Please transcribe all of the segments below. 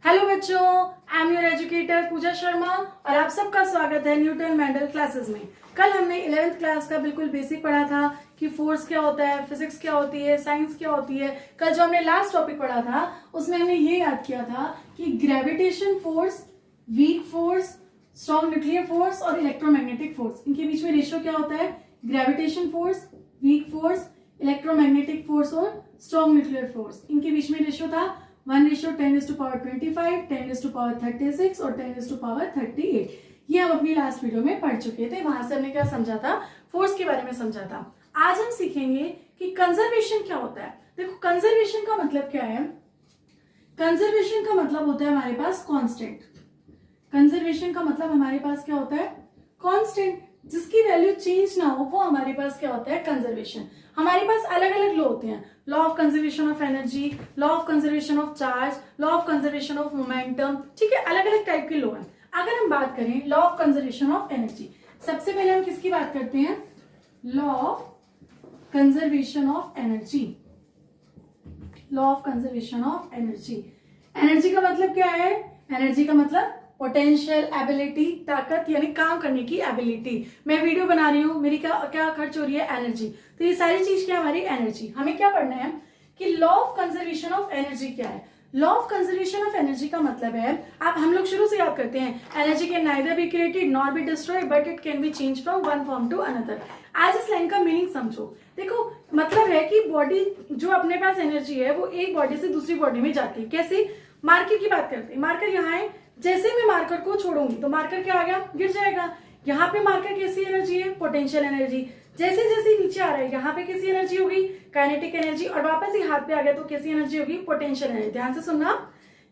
Hello बच्चों, I am your educator पूजा शर्मा और आप सबका स्वागत है न्यूटन मेंडल क्लासेस में। कल हमने 11th क्लास का बिल्कुल बेसिक पढ़ा था कि फोर्स क्या होता है, फिजिक्स क्या होती है, साइंस क्या होती है। कल जो हमने लास्ट टॉपिक पढ़ा था उसमें हमने ये याद किया था कि gravitation force, weak force, strong nuclear force और इलेक्ट्रोमैग्नेटिक फोर्स, इनके बीच में रेशियो क्या होता है। Gravitation force, weak force, electromagnetic force और स्ट्रॉन्ग न्यूक्लियर फोर्स, इनके बीच में रेशियो था 1:10⁻25, 10⁻36 और 10⁻38। ये हम अपनी लास्ट वीडियो में पढ़ चुके थे। वहां से हमने क्या समझा था, फोर्स के बारे में समझा था। आज हम सीखेंगे कि कंजर्वेशन क्या होता है। देखो, कंजर्वेशन का मतलब क्या है। कंजर्वेशन का मतलब होता है हमारे पास कांस्टेंट। कंजर्वेशन का मतलब हमारे पास क्या होता है, कांस्टेंट, जिसकी वैल्यू चेंज ना हो, वो हमारे पास क्या होता है, कंजर्वेशन। हमारे पास अलग अलग लॉ होते हैं, law of conservation of energy, law of conservation of charge, law of conservation of momentum, ठीक है, अलग अलग टाइप के लॉ हैं। अगर हम बात करें law of conservation of energy, सबसे पहले हम किसकी बात करते हैं, law of conservation of energy. Law of conservation of energy, energy का मतलब क्या है, एनर्जी का मतलब पोटेंशियल, एबिलिटी, ताकत, यानी काम करने की एबिलिटी। मैं वीडियो बना रही हूँ, मेरी क्या खर्च हो रही है, एनर्जी। तो ये सारी चीज क्या है, हमारी एनर्जी। हमें क्या पढ़ना है कि law of conservation of energy क्या है। Law of conservation of energy का मतलब है, आप हम लोग शुरू से याद करते हैं, energy can neither be created nor be destroyed but it can be change from one form to another. आज इस लाइन का मीनिंग समझो। देखो, मतलब है कि बॉडी जो अपने पास एनर्जी है वो एक बॉडी से दूसरी बॉडी में जाती है। कैसे, मार्कर की बात करते हैं, मार्कर यहाँ है, जैसे मैं मार्कर को छोड़ूंगी तो मार्कर क्या आ गया, गिर जाएगा। यहाँ पे मार्कर कैसी एनर्जी है, पोटेंशियल एनर्जी। जैसे जैसे नीचे आ रहा है यहाँ पे कैसी एनर्जी होगी, काइनेटिक एनर्जी, और वापस ही हाथ पे आ गया तो कैसी एनर्जी होगी, पोटेंशियल एनर्जी। ध्यान से सुनना,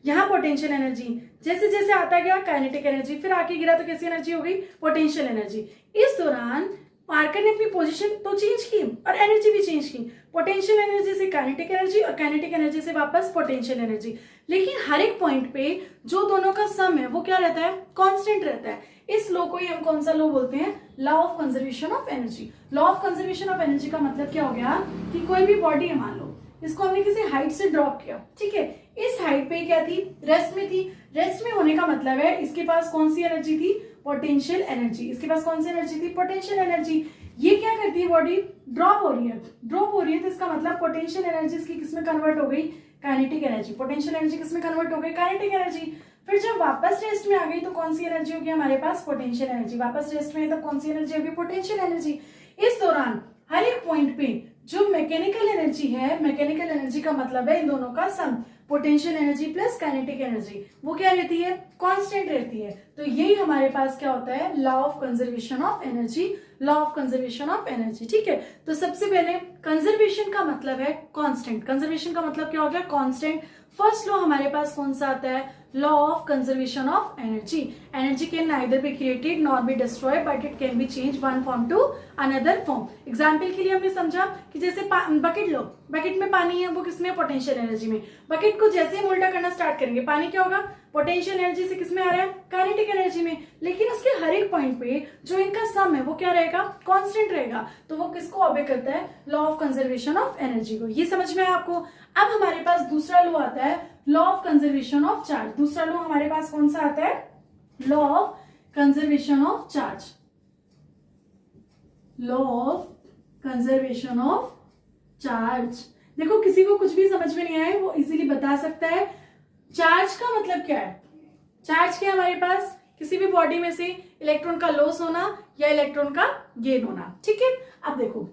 यहाँ पोटेंशियल एनर्जी, जैसे जैसे आता गया काइनेटिक एनर्जी, फिर आके गिरा तो कैसी एनर्जी होगी, पोटेंशियल एनर्जी। इस दौरान मार्कर ने अपनी पोजीशन तो चेंज की और एनर्जी भी चेंज की, पोटेंशियल एनर्जी से काइनेटिक एनर्जी और काइनेटिक एनर्जी से वापस पोटेंशियल एनर्जी। लेकिन हर एक पॉइंट पे जो दोनों का सम है वो क्या रहता है, कांस्टेंट रहता है। इस लॉ को ही हम कौन सा लॉ बोलते हैं, law of conservation of energy. Law of conservation of energy का मतलब क्या हो गया कि कोई भी बॉडी है, मान लो इसको हमने किसी हाइट से ड्रॉप किया, ठीक है, इस हाइट पे क्या थी, रेस्ट में थी। रेस्ट में होने का मतलब है इसके पास कौन सी एनर्जी थी, पोटेंशियल एनर्जी। इसके पास कौन सी एनर्जी थी, पोटेंशियल एनर्जी। ये क्या करती है, बॉडी ड्रॉप हो रही है, ड्रॉप हो रही है तो इसका मतलब पोटेंशियल एनर्जी इसकी किसमें कन्वर्ट हो गई, काइनेटिक एनर्जी। पोटेंशियल एनर्जी किसमें कन्वर्ट हो गई, काइनेटिक एनर्जी। फिर जब वापस रेस्ट में आ गई तो कौन सी एनर्जी होगी हमारे पास, पोटेंशियल एनर्जी। वापस रेस्ट में तब कौन सी एनर्जी होगी, पोटेंशियल एनर्जी। इस दौरान हर एक पॉइंट पे जो मैकेनिकल एनर्जी है, मैकेनिकल एनर्जी का मतलब है इन दोनों का sum, potential energy plus kinetic energy, वो क्या रहती है, कांस्टेंट रहती है। तो यही हमारे पास क्या होता है, law of conservation of energy. Law of conservation of energy, ठीक है। तो सबसे पहले कंजर्वेशन का मतलब है कांस्टेंट। कंजर्वेशन का मतलब क्या हो गया, कांस्टेंट। फर्स्ट लॉ हमारे पास कौन सा आता है, law of conservation of energy. Energy can neither be created nor be destroyed but it can be change one form to another form. Example के लिए हमने समझा कि जैसे बकेट लो, बकेट में पानी है, वो किसमें, पोटेंशियल एनर्जी में। बकेट को जैसे हम उल्टा करना स्टार्ट करेंगे, पानी क्या होगा, पोटेंशियल एनर्जी से किसमें आ रहा है, काइनेटिक एनर्जी में। लेकिन उसके हर एक पॉइंट पे जो इनका सम है वो क्या रहेगा, कांस्टेंट रहेगा। तो वो किसको ऑबे करता है, law of conservation of energy को। ये समझ में है आपको। अब हमारे पास दूसरा लॉ आता है, law of conservation of charge. दूसरा लॉ हमारे पास कौन सा आता है, law of conservation of charge. Law of conservation of charge. देखो, किसी को कुछ भी समझ में नहीं आए वो इजीली बता सकता है। चार्ज का मतलब क्या है, चार्ज क्या है हमारे पास, किसी भी बॉडी में से इलेक्ट्रॉन का लॉस होना या इलेक्ट्रॉन का गेन होना, ठीक है। अब देखो,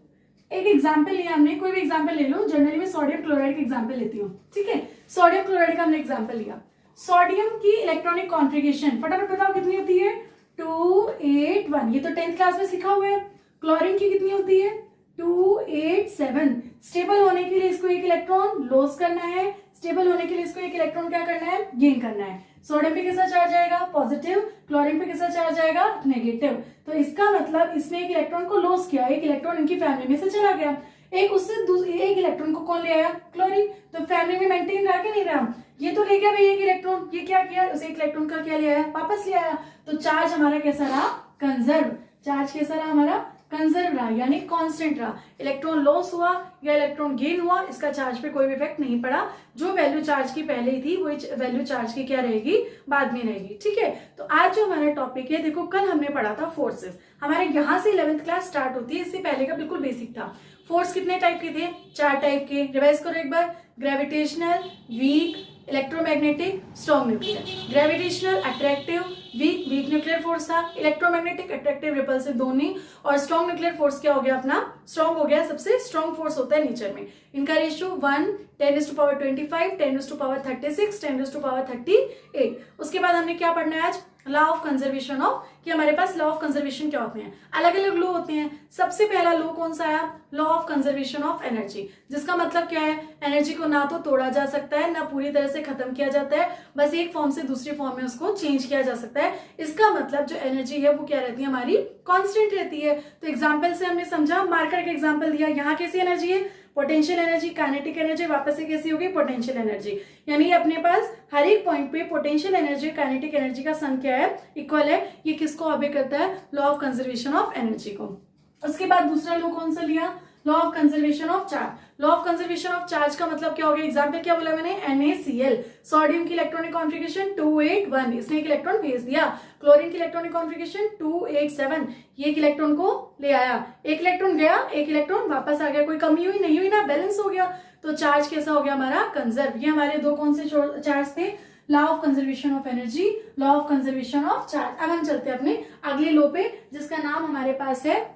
एक एग्जांपल लिया हमने, कोई भी एग्जांपल ले लो, जनरली मैं सोडियम क्लोराइड का एग्जांपल लेती हूँ, ठीक है। सोडियम क्लोराइड का हमने एग्जांपल लिया। सोडियम की इलेक्ट्रॉनिक कॉन्फ़िगरेशन फटाफट बताओ कितनी होती है, 281। ये तो 10th क्लास में सीखा हुआ है। क्लोरीन की कितनी होती है, 287। स्टेबल होने के लिए इसको एक इलेक्ट्रॉन लॉस करना है, स्टेबल होने के लिए इसको एक इलेक्ट्रॉन क्या करना है, गेन करना है। सोडियम पे कैसा चार्ज आएगा, पॉजिटिव। क्लोरीन पे कैसा चार्ज आएगा, नेगेटिव। तो इसका मतलब इसने एक इलेक्ट्रॉन को लॉस किया, एक इलेक्ट्रॉन इनकी फैमिली में से चला गया। एक उससे एक इलेक्ट्रॉन को कौन ले आया, क्लोरीन। तो फैमिली में मेंटेन रहा कि नहीं रहा, ये तो ले गया भाई एक इलेक्ट्रॉन, ये क्या किया, उसे एक इलेक्ट्रॉन का क्या ले आया, वापस ले आया। तो चार्ज हमारा कैसा रहा, कंजर्व। चार्ज कैसा रहा हमारा, कंजर्व रहा यानी कांस्टेंट रहा, इलेक्ट्रॉन लॉस हुआ या इलेक्ट्रॉन गेन हुआ, इसका चार्ज पे कोई भी इफेक्ट नहीं पड़ा। जो वैल्यू चार्ज की पहले ही थी वही वैल्यू चार्ज की क्या रहेगी, बाद में रहेगी। ठीक है, तो आज जो हमारा टॉपिक है, देखो कल हमने पढ़ा था फोर्सेस, हमारे यहाँ से 11th क्लास स्टार्ट होती है, इससे पहले का बिल्कुल बेसिक था। फोर्स कितने टाइप के थे, 4 टाइप के, रिवाइज करो एक बार, gravitational, weak, electromagnetic, strong nuclear. Gravitational attractive, weak nuclear force था, इलेक्ट्रोमैग्नेटिक अट्रैक्टिव रिपल्सिव दोनों, और स्ट्रॉन्ग न्यूक्लियर फोर्स क्या हो गया अपना, स्ट्रॉन्ग हो गया, सबसे स्ट्रॉन्ग फोर्स होता है नेचर में। इनका रेशियो 1 10⁻25, 10⁻36, 10⁻38। उसके बाद हमने क्या पढ़ना है आज, लॉ ऑफ कंजर्वेशन ऑफ, कि हमारे पास लॉ ऑफ कंजर्वेशन क्या होते हैं, अलग अलग लॉ होते हैं। सबसे पहला लॉ कौन सा आया, law of conservation of energy, जिसका मतलब क्या है, एनर्जी को ना तो तोड़ा जा सकता है ना पूरी तरह से खत्म किया जाता है, बस एक फॉर्म से दूसरी फॉर्म में उसको चेंज किया जा सकता है। इसका मतलब जो एनर्जी है वो क्या रहती है, हमारी कांस्टेंट रहती है। तो एग्जांपल से हमने समझा, मार्कर का एग्जांपल दिया, यहाँ कैसी एनर्जी है, पोटेंशियल एनर्जी, काइनेटिक एनर्जी, वापस से कैसी होगी, पोटेंशियल एनर्जी, यानी अपने पास हर एक पॉइंट पे पोटेंशियल एनर्जी काइनेटिक एनर्जी का सम क्या है, इक्वल है। ये किसको ऑबे करता है, law of conservation of energy को। उसके बाद दूसरा लॉ कौन सा लिया, law of conservation of charge. Law of conservation of charge का मतलब क्या हो गया, एग्जांपल क्या बोला मैंने, NaCl, सोडियम की इलेक्ट्रॉनिक कॉन्फ़िगरेशन 281, इसने एक इलेक्ट्रॉन भेज दिया। क्लोरीन की इलेक्ट्रॉनिक कॉन्फ़िगरेशन 287, ये एक इलेक्ट्रॉन को ले आया, एक इलेक्ट्रॉन गया, एक इलेक्ट्रॉन वापस आ गया, कोई कमी हुई नहीं हुई ना, बैलेंस हो गया। तो चार्ज कैसा हो गया हमारा, कंजर्व। ये हमारे दो कौन से चार्ज थे, law of conservation of energy, law of conservation of charge. अब हम चलते हैं अपने अगले लॉ पे, जिसका नाम हमारे पास है,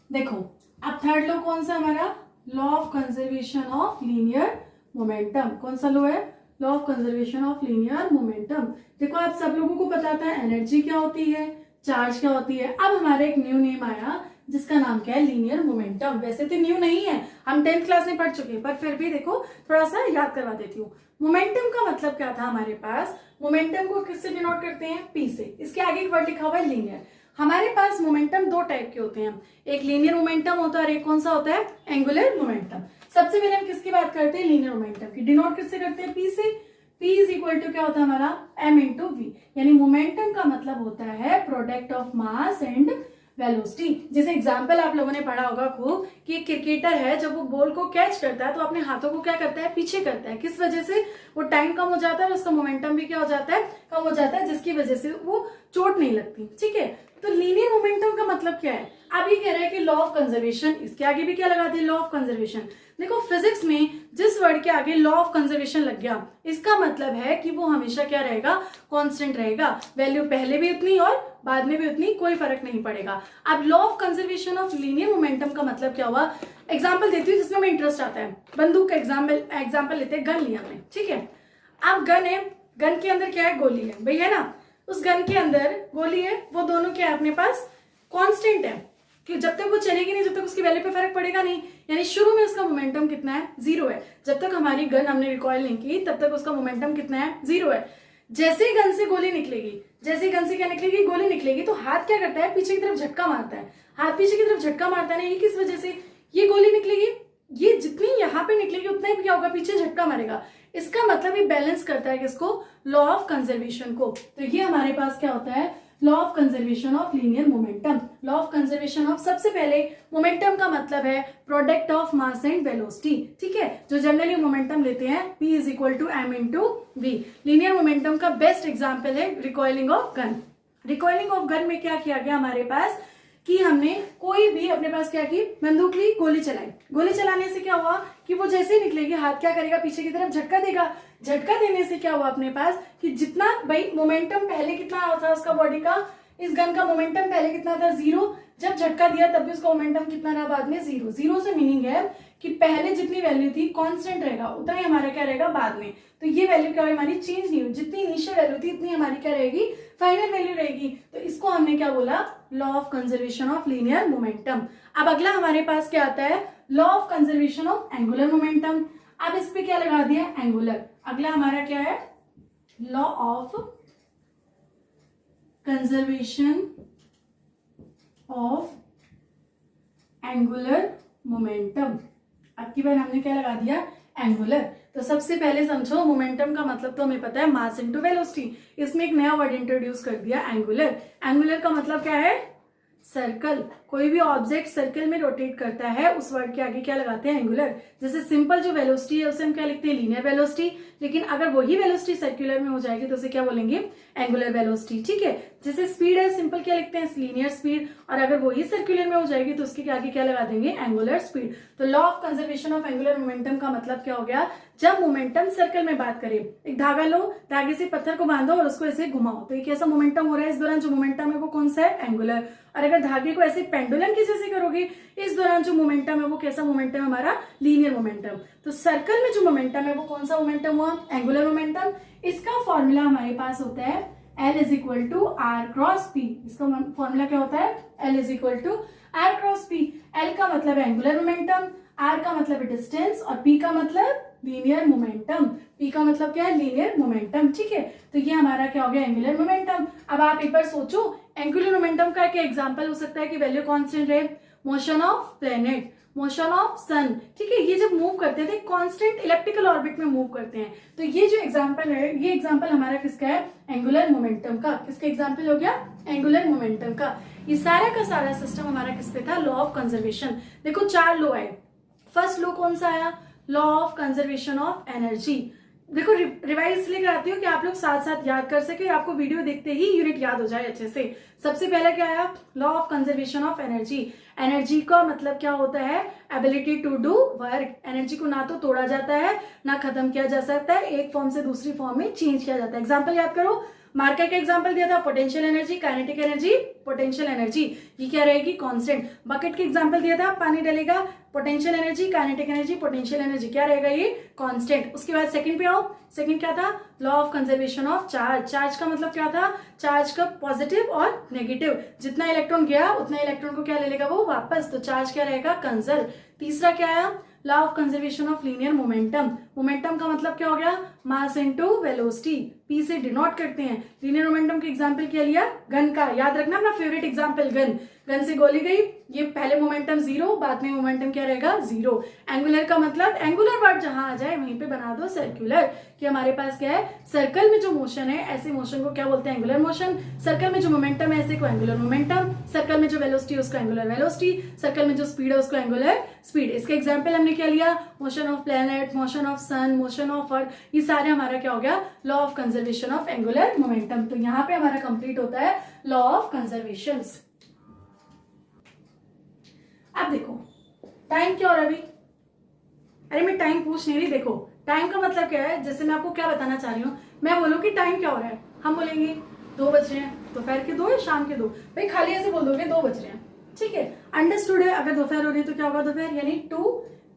देखो अब थर्ड लॉ कौन सा हमारा, law of conservation of linear momentum. कौन सा लॉ है, law of conservation of linear momentum. देखो आप सब लोगों को पता था एनर्जी क्या होती है, चार्ज क्या होती है। अब हमारा एक न्यू नेम आया जिसका नाम क्या है, लीनियर मोमेंटम। वैसे तो न्यू नहीं है, हम 10th क्लास में पढ़ चुके हैं, पर फिर भी देखो थोड़ा सा याद करवा देती हूँ। मोमेंटम का मतलब क्या था हमारे पास, मोमेंटम को किससे डिनोट करते हैं, पी से। इसके आगे एक वर्ड लिखा हुआ है लीनियर। हमारे पास मोमेंटम दो टाइप के होते हैं, एक लीनियर मोमेंटम होता है और एक कौन सा होता है, एंगुलर मोमेंटम। सबसे पहले हम किसकी बात करते हैं, लीनियर मोमेंटम की। डिनोट किससे करते हैं, पी से। P इज इक्वल टू क्या होता है हमारा, m इंटू वी, यानी मोमेंटम का मतलब होता है product of mass and velocity. जैसे एग्जांपल आप लोगों ने पढ़ा होगा खूब कि एक क्रिकेटर है, जब वो बॉल को कैच करता है तो अपने हाथों को क्या करता है, पीछे करता है। किस वजह से, वो टाइम कम हो जाता है और उसका मोमेंटम भी क्या हो जाता है, कम हो जाता है, जिसकी वजह से वो चोट नहीं लगती। ठीक है, तो लीनियर मोमेंटम का मतलब क्या है, अब ये कह रहा है कि लॉ ऑफ कंजर्वेशन, इसके आगे भी क्या लगाते हैं, लॉ ऑफ कंजर्वेशन। देखो फिजिक्स में जिस वर्ड के आगे लॉ ऑफ कंजर्वेशन लग गया, इसका मतलब है कि वो हमेशा क्या रहेगा, कांस्टेंट रहेगा, वैल्यू पहले भी उतनी और बाद में भी उतनी, कोई फर्क नहीं पड़ेगा। अब law of conservation of linear momentum का मतलब क्या हुआ, एग्जांपल देती हूँ जिसमें हमें इंटरेस्ट आता है। बंदूक का एग्जाम्पल लेते हैं, गन लिया हमने, ठीक है। अब गन है, गन के अंदर क्या है, गोली है, भैया ना, उस गन के अंदर गोली है, वो दोनों क्या है अपने पास, कांस्टेंट है, कि जब तक वो चलेगी नहीं, जब तक उसकी वैल्यू पे फर्क पड़ेगा नहीं। यानी शुरू में उसका मोमेंटम कितना है, 0 है। जब तक हमारी गन हमने रिकॉइल नहीं की तब तक उसका मोमेंटम कितना है, 0 है। जैसे ही गन से गोली निकलेगी, जैसे ही गन से क्या निकलेगी, गोली निकलेगी, तो हाथ क्या करता है, पीछे की तरफ झटका मारता है। हाथ पीछे की तरफ झटका मारता है ना, ये किस वजह से, ये गोली निकलेगी, ये जितनी यहाँ पे निकलेगी उतना ही क्या होगा, पीछे झटका मारेगा। इसका मतलब ये बैलेंस करता है किसको, लॉ ऑफ कंजर्वेशन को। तो ये हमारे पास क्या होता है, law of conservation of linear momentum. Law of conservation of, सबसे पहले मोमेंटम का मतलब है product of mass and velocity, ठीक है। जो जनरली मोमेंटम लेते हैं, P is equal to m into v. Linear momentum का बेस्ट एग्जाम्पल है recoiling of gun. Recoiling of gun में क्या किया गया हमारे पास, कि हमने कोई भी अपने पास क्या की, बंदूक ली, गोली चलाई। गोली चलाने से क्या हुआ कि वो जैसे ही निकलेगी, हाथ क्या करेगा, पीछे की तरफ झटका देगा। झटका देने से क्या हुआ अपने पास, कि जितना भाई मोमेंटम पहले कितना था उसका बॉडी का, इस गन का मोमेंटम पहले कितना था, 0। जब झटका दिया तब भी उसका मोमेंटम कितना रहा, बाद में 0। 0 से मीनिंग है कि पहले जितनी वैल्यू थी कांस्टेंट रहेगा, उतना ही हमारा क्या रहेगा बाद में। तो ये वैल्यू क्या हमारी चेंज नहीं हुई, जितनी इनिशियल वैल्यू थी इतनी हमारी क्या रहेगी, फाइनल वैल्यू रहेगी। तो इसको हमने क्या बोला, law of conservation of linear momentum. अब अगला हमारे पास क्या आता है, law of conservation of angular momentum. अब इस पे क्या लगा दिया, एंगुलर। अगला हमारा क्या है, law of conservation of angular momentum. अब की बार हमने क्या लगा दिया, एंगुलर। तो सबसे पहले समझो, मोमेंटम का मतलब तो हमें पता है मास इनटू वेलोसिटी। इसमें एक नया वर्ड इंट्रोड्यूस कर दिया, एंगुलर। एंगुलर का मतलब क्या है, सर्कल, कोई भी ऑब्जेक्ट सर्कल में रोटेट करता है उस वर्ड के आगे क्या लगाते हैं, एंगुलर। जैसे सिंपल जो वेलोसिटी है उसे हम क्या लिखते हैं, लीनियर वेलोसिटी, लेकिन अगर वही वेलोसिटी सर्कुलर में हो जाएगी तो उसे क्या बोलेंगे, एंगुलर वेलोसिटी। ठीक है, जैसे स्पीड है सिंपल क्या लिखते हैं, लीनियर स्पीड, और अगर वही सर्कुलर में हो जाएगी तो उसके आगे क्या लगा देंगे, एंगुलर स्पीड। तो law of conservation of angular momentum का मतलब क्या हो गया, जब मोमेंटम सर्कल में बात करें, एक धागा लो, धागे से पत्थर को बांधो और उसको ऐसे घुमाओ, तो एक ऐसा मोमेंटम हो रहा है, इस दौरान जो मोमेंटम है वो कौन सा है, एंगुलर। और अगर धागे को ऐसे पेंडुलम की जैसे करोगे, इस दौरान जो मोमेंटम है वो कैसा मोमेंटम है हमारा, लीनियर मोमेंटम। तो सर्कल में जो मोमेंटम है वो कौन सा मोमेंटम हुआ, एंगुलर मोमेंटम। इसका फॉर्मूला हमारे पास होता है L is equal to r cross p. इसका फॉर्मूला क्या होता है, L is equal to r cross p. L का मतलब है एंगुलर मोमेंटम, R का मतलब है डिस्टेंस, और P का मतलब लीनियर मोमेंटम। P का मतलब क्या है, लीनियर मोमेंटम। ठीक है, तो ये हमारा क्या हो गया, एंगुलर मोमेंटम। अब आप एक बार सोचो, एंगुलर मोमेंटम का क्या एग्जांपल हो सकता है कि वैल्यू कांस्टेंट रहे, motion of planet, motion of sun. ठीक है, ये जब मूव करते थे कांस्टेंट इलेप्टिकल ऑर्बिट में मूव करते हैं, तो ये जो एग्जांपल है, ये एग्जांपल हमारा किसका है, एंगुलर मोमेंटम का। किसका एग्जांपल हो गया, एंगुलर मोमेंटम का। ये सारा का सारा सिस्टम हमारा किस पे था, लॉ ऑफ कंजर्वेशन। देखो 4 लॉ आए। फर्स्ट लॉ कौन सा आया, law of conservation of energy. देखो रिवाइज इसलिए कराती हूँ कि आप लोग साथ साथ याद कर सके, आपको वीडियो देखते ही यूनिट याद हो जाए अच्छे से। सबसे पहले क्या आया, law of conservation of energy. Energy का मतलब क्या होता है, ability to do work. Energy को ना तो तोड़ा जाता है ना खत्म किया जा सकता है, एक फॉर्म से दूसरी फॉर्म में चेंज किया जाता है। एग्जाम्पल याद करो, मार्कर का एग्जांपल दिया था, potential energy, kinetic energy, potential energy, ये क्या रहेगी, कांस्टेंट। बकेट के एग्जांपल दिया था, पानी डलेगा, potential energy, kinetic energy, potential energy, क्या रहेगा ये, कांस्टेंट। उसके बाद सेकंड पे आओ, सेकंड क्या था, law of conservation of charge. Charge का मतलब क्या था, चार्ज का पॉजिटिव और नेगेटिव, जितना इलेक्ट्रॉन गया उतना इलेक्ट्रॉन को क्या ले लेगा वो वापस, तो चार्ज क्या रहेगा, कंजर्व। तीसरा क्या आया, law of conservation of linear momentum. Momentum का मतलब क्या हो गया, मास इनटू वेलोसिटी, पी से डिनोट करते हैं। लीनियर मोमेंटम के एग्जांपल क्या लिया, गन का, याद रखना अपना फेवरेट एग्जांपल गन। गन से गोली गई, ये पहले मोमेंटम 0, बाद में मोमेंटम क्या रहेगा, 0। एंगुलर का मतलब, एंगुलर वर्ड जहां आ जाए वहीं पे बना दो सर्कुलर, कि हमारे पास क्या है, सर्कल में जो मोशन है ऐसे मोशन को क्या बोलते हैं, एंगुलर मोशन। सर्कल में जो मोमेंटम है ऐसे को एंगुलर मोमेंटम। सर्कल में जो वेलोसिटी है उसको एंगुलर वेलोसिटी। सर्कल में जो स्पीड है उसको एंगुलर स्पीड। इसका एग्जाम्पल हमने क्या लिया, motion of planet, motion of sun, motion of earth, ये सारे हमारा क्या हो गया, law of conservation of angular momentum. तो यहाँ पे हमारा कंप्लीट होता है लॉ ऑफ कंजर्वेशन। अब देखो टाइम क्या हो रहा है अभी, अरे मैं टाइम पूछ नहीं रही, देखो टाइम का मतलब क्या है, जैसे मैं आपको क्या बताना चाह रही हूँ, मैं बोलूँ कि टाइम क्या हो रहा है, हम बोलेंगे 2 बज रहे हैं, दोपहर के 2 या शाम के 2, भाई खाली ऐसे बोल दोगे 2 बज रहे हैं, ठीक है, अंडरस्टूड है। अगर दोपहर हो रही है तो क्या होगा, दोपहर यानी 2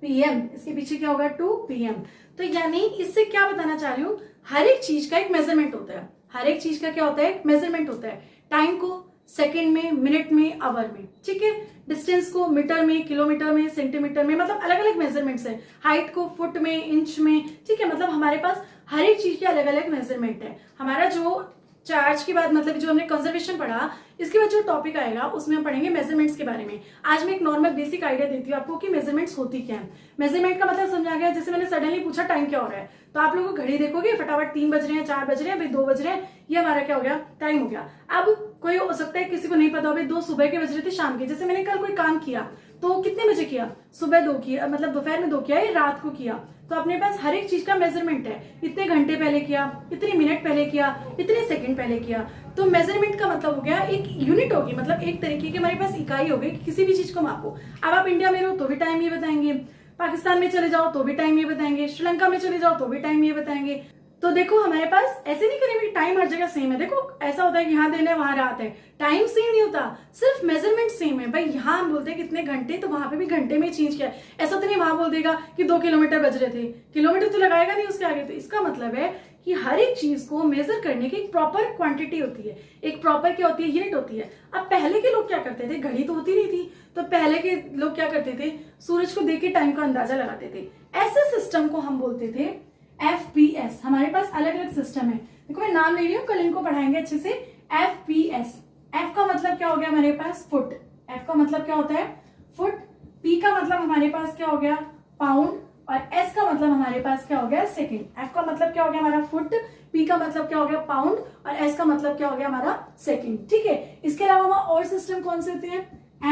PM, इसके पीछे क्या होगा 2 PM। तो यानी इससे क्या बताना चाह रही हूँ, हर एक चीज का एक मेजरमेंट होता है, हर एक चीज का क्या होता है, मेजरमेंट होता है। टाइम को सेकंड में, मिनट में, आवर में, ठीक है। डिस्टेंस को मीटर में, किलोमीटर में, सेंटीमीटर में, मतलब अलग अलग मेजरमेंट्स है। हाइट को फुट में, इंच में, ठीक है, मतलब हमारे पास हर एक चीज के अलग अलग मेजरमेंट है। हमारा जो चार्ज के बाद मतलब जो हमने कंजर्वेशन पढ़ा, इसके बाद जो टॉपिक आएगा उसमें हम पढ़ेंगे मेजरमेंट्स के बारे में। आज मैं एक नॉर्मल बेसिक आइडिया देती हूँ आपको कि मेजरमेंट्स होती क्या है। मेजरमेंट का मतलब समझा गया, जैसे मैंने सडनली पूछा टाइम क्या हो रहा है, तो आप लोगों को घड़ी देखोगे, फटाफट 3 बज रहे हैं, 4 बज रहे हैं, भाई 2 बज रहे हैं, ये हमारा क्या हो गया, टाइम हो गया। अब कोई हो सकता है किसी को नहीं पता हो, भाई 2 सुबह के बज रहे थे, शाम के, जैसे मैंने कल कोई काम किया तो कितने बजे किया, सुबह 2 किया, मतलब दोपहर में 2 किया या रात को किया, तो अपने पास हर एक चीज का मेजरमेंट है, इतने घंटे पहले किया, इतने मिनट पहले किया, इतने सेकंड पहले किया। तो मेजरमेंट का मतलब हो गया एक यूनिट होगी, मतलब एक तरीके की हमारे पास इकाई होगी कि किसी भी चीज को मापो। अब आप इंडिया में रहो तो भी टाइम ये बताएंगे, पाकिस्तान में चले जाओ तो भी टाइम ये बताएंगे, श्रीलंका में चले जाओ तो भी टाइम ये बताएंगे। तो देखो हमारे पास ऐसे नहीं करेंगे टाइम हर जगह सेम है। देखो ऐसा होता है कि यहाँ दिन है वहां रात है, टाइम सेम नहीं होता, सिर्फ मेजरमेंट सेम है। भाई यहाँ हम बोलते हैं कितने घंटे, तो वहां पे भी घंटे में चेंज किया है। ऐसा तो नहीं वहां बोल देगा कि 2 किलोमीटर बज रहे थे, किलोमीटर तो लगाएगा नहीं उसके आगे। तो इसका मतलब है कि हर एक चीज को मेजर करने की एक प्रॉपर क्वांटिटी होती है, एक प्रॉपर क्या होती है, यूनिट होती है। अब पहले के लोग क्या करते थे, घड़ी तो होती नहीं थी, तो पहले के लोग क्या करते थे, सूरज को देख के टाइम का अंदाजा लगाते थे। ऐसे सिस्टम को हम बोलते थे FPS। हमारे पास अलग अलग सिस्टम है, देखो मैं नाम ले रही हूँ, कल इनको पढ़ाएंगे अच्छे से। FPS, F का मतलब क्या हो गया हमारे पास, फुट। F का मतलब क्या होता है, फुट। P का मतलब हमारे पास क्या हो गया, पाउंड। और S का मतलब हमारे पास क्या हो गया सेकंड, F का मतलब क्या हो गया हमारा फुट, P का मतलब क्या हो गया पाउंड और S का मतलब क्या हो गया हमारा सेकंड। ठीक है, इसके अलावा हमारा और सिस्टम कौन से होते हैं,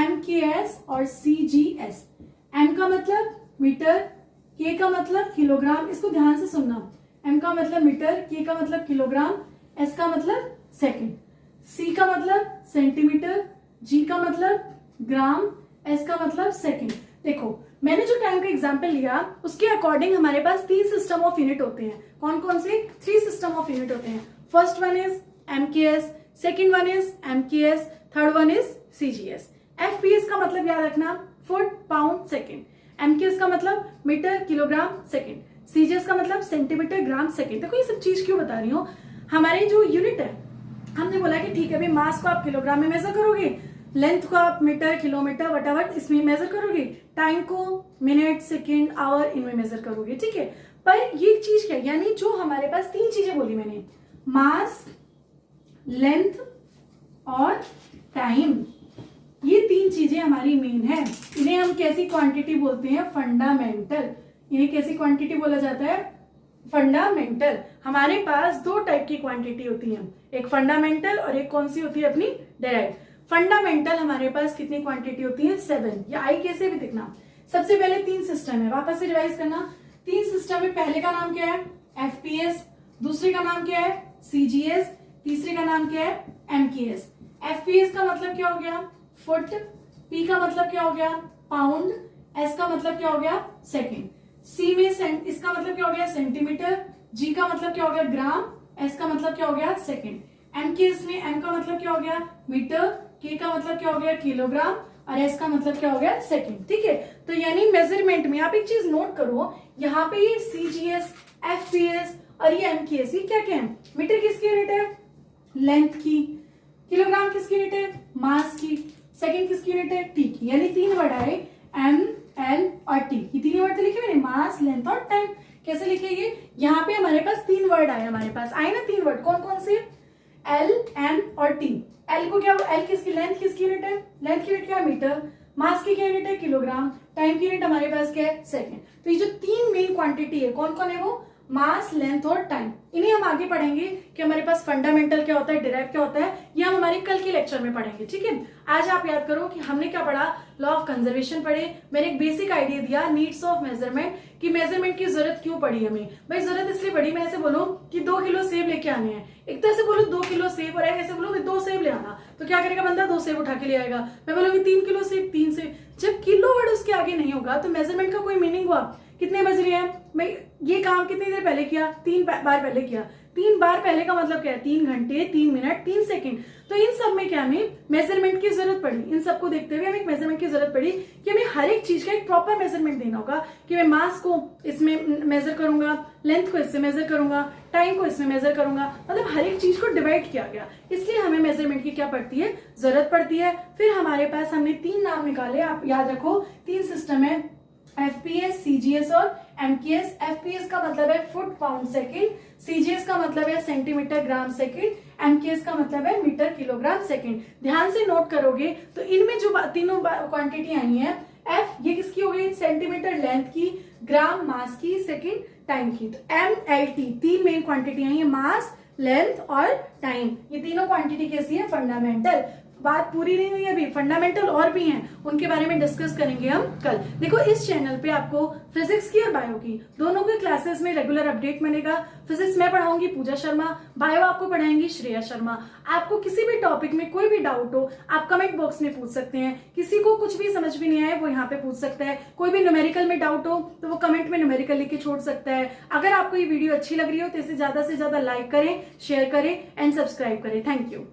MKS और CGS। M का मतलब मीटर, K का मतलब किलोग्राम, इसको ध्यान से सुनना, M का मतलब मीटर, K का मतलब किलोग्राम, S का मतलब सेकंड, C का मतलब सेंटीमीटर, G का मतलब ग्राम, S का मतलब सेकंड। देखो मैंने जो टाइम का एग्जांपल लिया उसके अकॉर्डिंग हमारे पास 3 सिस्टम ऑफ यूनिट होते हैं। कौन कौन से, 3 सिस्टम ऑफ यूनिट होते हैं। First one is MKS, second one is MKS, third one is CGS। FPS का मतलब याद रखना फुट पाउंड सेकंड, MKS का मतलब मीटर किलोग्राम सेकंड, CGS का मतलब सेंटीमीटर ग्राम सेकंड। देखो ये सब चीज क्यों बता रही हूँ, हमारी जो यूनिट है हमने बोला कि ठीक है भाई मास को आप किलोग्राम में मेजर करोगे, लेंथ को आप मीटर किलोमीटर वटावर इसमें मेजर करोगे, टाइम को मिनट सेकंड आवर इनमें मेजर करोगे। ठीक है, पर ये चीज क्या, यानी जो हमारे पास 3 चीजें बोली मैंने, मास, लेंथ और टाइम, ये 3 चीजें हमारी मेन है। इन्हें हम कैसी क्वांटिटी बोलते हैं, फंडामेंटल। इन्हें कैसी क्वांटिटी बोला जाता है, फंडामेंटल। हमारे पास 2 टाइप की क्वांटिटी होती है, एक फंडामेंटल और एक कौन सी होती है अपनी डेराइव। फंडामेंटल हमारे पास कितनी क्वांटिटी होती है, 7, या आई कैसे भी दिखना। सबसे पहले 3 सिस्टम है, वापस से रिवाइज करना। 3 सिस्टम में पहले का नाम क्या है FPS, दूसरे का नाम क्या है CGS, तीसरे का नाम क्या है MKS। FPS का मतलब क्या हो गया फुट, P का मतलब क्या हो गया पाउंड, S का मतलब क्या हो गया सेकेंड, C में इसका मतलब क्या हो गया सेंटीमीटर, G का मतलब क्या हो गया ग्राम, S का मतलब क्या हो गया सेकेंड। MKS में M का मतलब क्या हो गया मीटर, K का मतलब क्या हो गया किलोग्राम और S का मतलब क्या हो गया सेकंड। ठीक है, तो यानी मेजरमेंट में आप एक चीज नोट करो, यहाँ पे ये CGS, FPS और ये MKS ये क्या क्या है, मीटर किसकी यूनिट है, लेंथ की, किलोग्राम किसकी यूनिट है, मास की, सेकंड किसकी यूनिट है, T की। यानी 3 वर्ड आए M, L और T, ये 3 वर्ड तो लिखे मैंने, मास, लेंथ और टाइम। कैसे लिखेंगे, यहाँ पे हमारे पास 3 वर्ड आए, हमारे पास आए ना 3 वर्ड, कौन कौन से, L, M और T। L को क्या, L किसकी, लेंथ किसकी यूनिट है, लेंथ की यूनिट क्या है मीटर, मास की क्या यूनिट है किलोग्राम, टाइम की यूनिट हमारे पास क्या है सेकंड। तो ये जो 3 मेन क्वांटिटी है कौन कौन है वो, मास, लेंथ और टाइम। इन्हें हम आगे पढ़ेंगे कि हमारे पास फंडामेंटल क्या होता है, डिराइव क्या होता है, ये हम हमारे कल के लेक्चर में पढ़ेंगे। ठीक है, आज आप याद करो कि हमने क्या पढ़ा, लॉ ऑफ कंजर्वेशन पढ़े, मैंने एक बेसिक आइडिया दिया नीड्स ऑफ मेजरमेंट, कि मेजरमेंट की जरूरत क्यों पड़ी हमें। भाई जरूरत इसलिए पड़ी, मैं ऐसे बोलूं कि 2 किलो सेब लेके आने हैं, एक तरह से बोलो 2 किलो सेब, और ऐसे बोलो 2 सेब ले आना, तो क्या करेगा बंदा, 2 सेब उठा के ले आएगा। मैं बोलूंगी 3 किलो सेब, 3 सेब। जब किलो वर्ड उसके आगे नहीं होगा तो मेजरमेंट का कोई मीनिंग हुआ। कितने बज रहे हैं, मैं ये काम कितनी देर पहले किया, 3 बार पहले किया। 3 बार पहले का मतलब क्या है, 3 घंटे, 3 मिनट, 3 सेकंड। तो इन सब में क्या हमें मेजरमेंट की जरूरत पड़ी, इन सबको देखते हुए हमें एक मेजरमेंट की जरूरत पड़ी कि हमें हर एक चीज का एक प्रॉपर मेजरमेंट देना होगा, कि मैं मास को इसमें मेजर करूंगा, लेंथ को इससे मेजर करूंगा, टाइम को इसमें मेजर करूंगा, मतलब हर एक चीज को डिवाइड किया गया। इसलिए हमें मेजरमेंट की क्या पड़ती है, जरूरत पड़ती है। फिर हमारे पास हमने 3 नाम निकाले, आप याद रखो 3 सिस्टम है, FPS, CGS और MKS। FPS का मतलब है फुट पाउंड सेकंड, CGS का मतलब है सेंटीमीटर ग्राम सेकंड, MKS का मतलब है मीटर किलोग्राम सेकंड। ध्यान से नोट करोगे तो इनमें जो तीनों क्वांटिटी आई है, F ये किसकी हो गई, सेंटीमीटर लेंथ की, ग्राम मास की, सेकंड टाइम की। तो MLT 3 मेन क्वांटिटी आई है, मास, लेंथ और टाइम। ये तीनों क्वांटिटी कैसी है, फंडामेंटल। बात पूरी नहीं हुई अभी, फंडामेंटल और भी हैं, उनके बारे में डिस्कस करेंगे हम कल। देखो इस चैनल पे आपको फिजिक्स की और बायो की दोनों की क्लासेस में रेगुलर अपडेट मिलेगा। फिजिक्स मैं पढ़ाऊंगी पूजा शर्मा, बायो आपको पढ़ाएंगी श्रेया शर्मा। आपको किसी भी टॉपिक में कोई भी डाउट हो आप कमेंट बॉक्स में पूछ सकते हैं, किसी को कुछ भी समझ में नहीं आए वो यहाँ पे पूछ सकता है, कोई भी न्यूमेरिकल में डाउट हो तो वो कमेंट में न्यूमेरिकल लिख के छोड़ सकता है। अगर आपको ये वीडियो अच्छी लग रही हो तो इसे ज्यादा से ज्यादा लाइक करें, शेयर करें एंड सब्सक्राइब करें। Thank you.